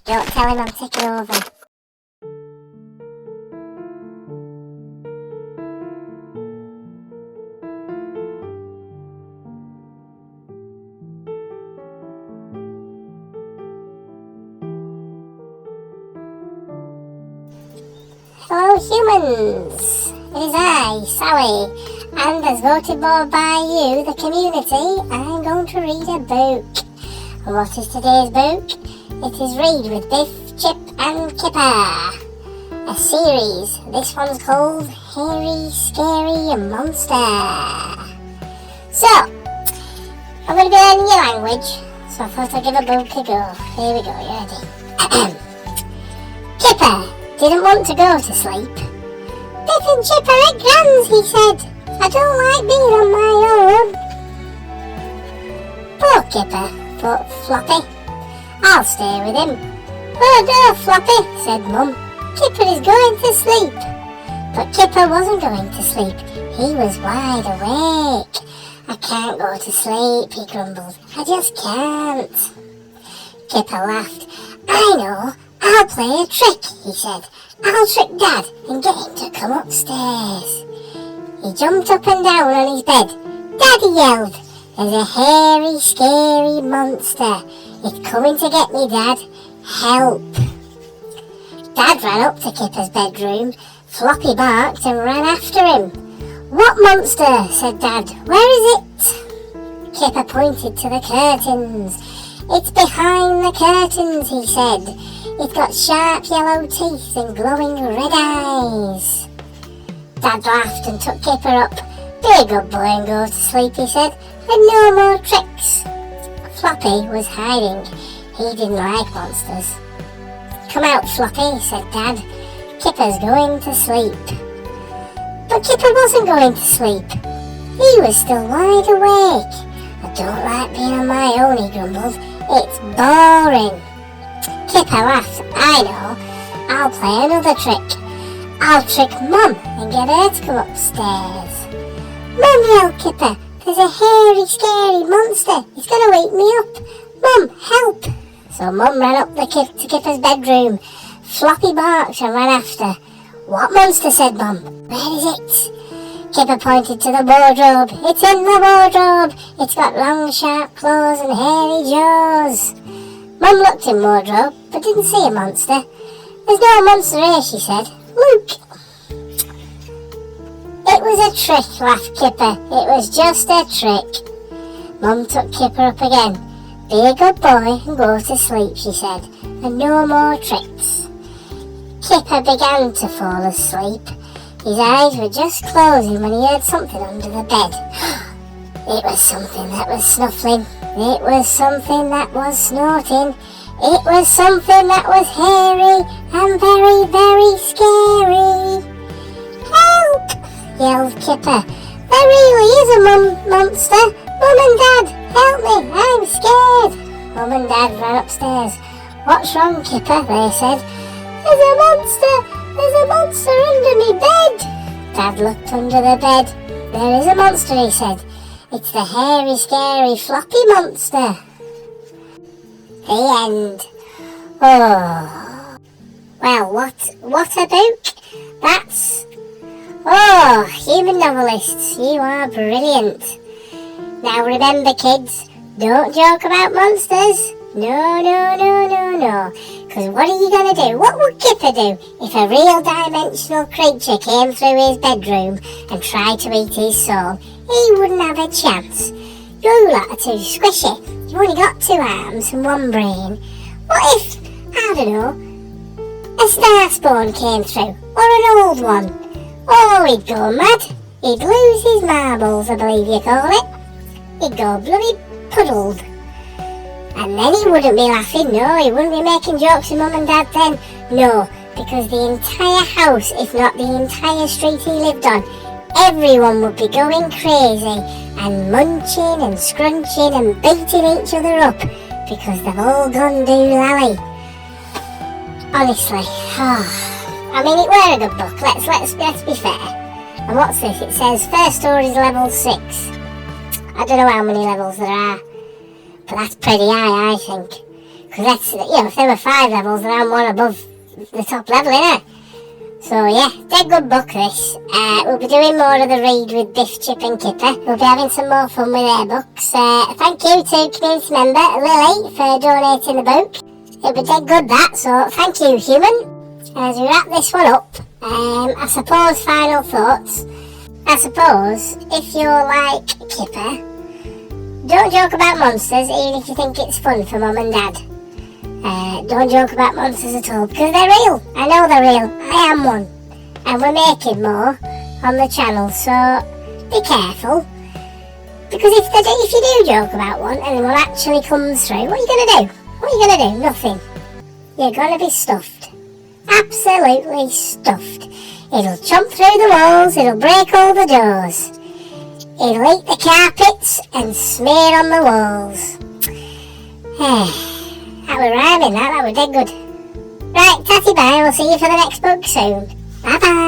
Don't tell him I'm taking over. Hello humans! It is I, Sally, and as voted for by you, the community, I'm going to read a book. And what is today's book? It is Read with Biff, Chip and Kipper. A series. This one's called Hairy Scary Monster. So, I'm going to be learning your language, so I thought I'd give a book a go. Here we go, you ready? Kipper didn't want to go to sleep. Biff and Chip are at Gran's, he said. I don't like being on my own. Poor Kipper, thought Floppy. I'll stay with him. Oh no, Floppy, said Mum. Kipper is going to sleep. But Kipper wasn't going to sleep. He was wide awake. I can't go to sleep, he grumbled. I just can't. Kipper laughed. I know. I'll play a trick, he said. I'll trick Dad and get him to come upstairs. He jumped up and down on his bed. Dad, he yelled. There's a hairy, scary monster. It's coming to get me, Dad. Help. Dad ran up to Kipper's bedroom. Floppy barked and ran after him. What monster? Said Dad. Where is it? Kipper pointed to the curtains. It's behind the curtains, he said. It's got sharp yellow teeth and glowing red eyes. Dad laughed and took Kipper up. Be a good boy and go to sleep, he said, and no more tricks. Floppy was hiding. He didn't like monsters. Come out, Floppy, said Dad. Kipper's going to sleep. But Kipper wasn't going to sleep. He was still wide awake. I don't like being on my own, he grumbled. It's boring. Kipper laughed. I know. I'll play another trick. I'll trick Mum and get her to come upstairs. Mum, yelled Kipper. There's a hairy, scary monster. It's going to wake me up. Mum, help. So Mum ran up to Kipper's bedroom. Floppy barked and ran after. What monster? Said Mum. Where is it? Kipper pointed to the wardrobe. It's in the wardrobe. It's got long, sharp claws and hairy jaws. Mum looked in wardrobe, but didn't see a monster. There's no monster here, she said. Look. It was a trick, laughed Kipper. It was just a trick. Mum took Kipper up again. Be a good boy and go to sleep, she said, and no more tricks. Kipper began to fall asleep. His eyes were just closing when he heard something under the bed. It was something that was snuffling. It was something that was snorting. It was something that was hairy and very, very scary. Help! Yelled Kipper. There really is a monster. Mum and Dad, help me, I'm scared. Mum and Dad ran upstairs. What's wrong, Kipper? They said. There's a monster. There's a monster under me bed. Dad looked under the bed. There is a monster, he said. It's the hairy, scary, floppy monster. The end. Oh. Well, what a book. That's... Oh, human novelists, you are brilliant. Now remember, kids, don't joke about monsters. No, no, no, no, no. Because what are you going to do? What would Kipper do if a real dimensional creature came through his bedroom and tried to eat his soul? He wouldn't have a chance. You lot are too squishy. You've only got 2 arms and 1 brain. What if, I don't know, a star spawn came through, or an old one? Oh, he'd go mad. He'd lose his marbles, I believe you call it. He'd go bloody puddled. And then he wouldn't be laughing, no, he wouldn't be making jokes with Mum and Dad then. No, because the entire house, if not the entire street he lived on, everyone would be going crazy and munching and scrunching and beating each other up because they've all gone doolally. Honestly, I mean, it were a good book, let's be fair. And what's this? It says first story's level 6. I don't know how many levels there are, but that's pretty high, I think. Because that's, if there were 5 levels, then I'm one above the top level, innit? So yeah, dead good book this. We'll be doing more of the read with Biff, Chip and Kipper. We'll be having some more fun with their books. Thank you to community member Lily for donating the book. It'll be dead good that, so thank you, human. As we wrap this one up, I suppose final thoughts. I suppose if you're like Kipper, don't joke about monsters even if you think it's fun for mum and dad. Don't joke about monsters at all because they're real. I know they're real. I am one. And we're making more on the channel, so be careful. Because if you do joke about one and one actually comes through, what are you going to do? What are you going to do? Nothing. You're going to be stuffed. Absolutely stuffed. It'll chomp through the walls, it'll break all the doors. It'll eat the carpets and smear on the walls. That were rhyming, that were dead good. Right, tatty bye, we'll see you for the next book soon. Bye bye.